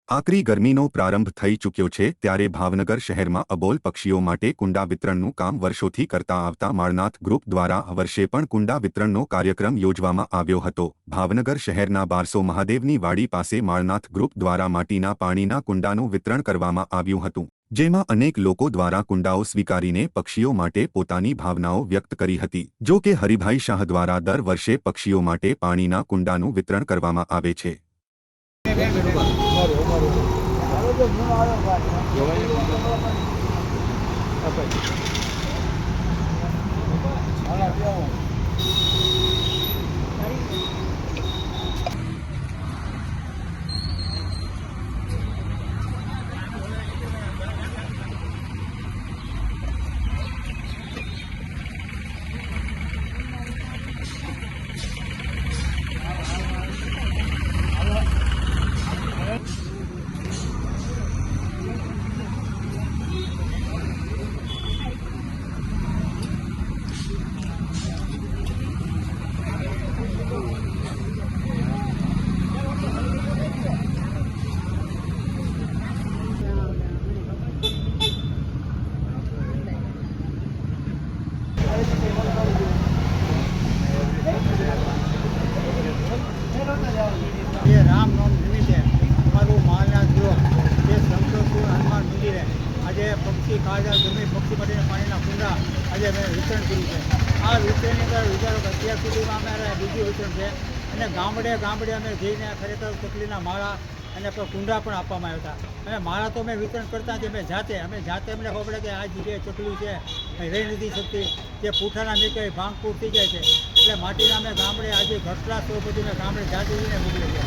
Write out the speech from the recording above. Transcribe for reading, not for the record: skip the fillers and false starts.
આકરી ગરમીનો પ્રારંભ થઈ ચૂક્યો છે ત્યારે ભાવનગર શહેરમાં અબોલ પક્ષીઓ માટે કુંડા વિતરણનું કામ વર્ષોથી કરતા આવતા માળનાથ ગ્રુપ દ્વારા આ વર્ષે પણ કુંડા વિતરણનો કાર્યક્રમ યોજવામાં આવ્યો હતો। ભાવનગર શહેરના 1200 મહાદેવની વાડી પાસે માળનાથ ગ્રુપ દ્વારા માટીના પાણીના કુંડાનું વિતરણ કરવામાં આવ્યું હતું, જેમાં અનેક લોકો દ્વારા કુંડાઓ સ્વીકારીને પક્ષીઓ માટે પોતાની ભાવનાઓ વ્યક્ત કરી હતી। જો કે હરિભાઈ શાહ દ્વારા દર વર્ષે પક્ષીઓ માટે પાણીના કુંડાનું વિતરણ કરવામાં આવે છે। ये रामनवमी निमित्ते अमरु मालनाथ ग्रुप ये संतोषपुर हनुमान मंदिरे आज पक्षी काजा जमी पक्षी माटे पानीना कुंडा आज मैं वितरण कर्युं छे। आ वितरणनी अंदर विचारो के अत्यार सुधीमां अमारे बीजुं वितरण छे अने गामडे गामडे अमे जईने खरेखर चकलीना माळा अने कुंडा पण आपवामां આવ્યા હતા। અને માળા તો મેં વિતરણ કરતા જ અમે જાતે અમને ખબર પડે કે આ જગ્યાએ ચકલી છે રહી નથી શકતી, જે પૂઠાના નીચે ભાંગફૂટ થઈ જાય છે, એટલે માટીના અમે ગામડે આજે ઘટલા તો બધું મેં ગામડે જાતે જઈને મોકલી છે।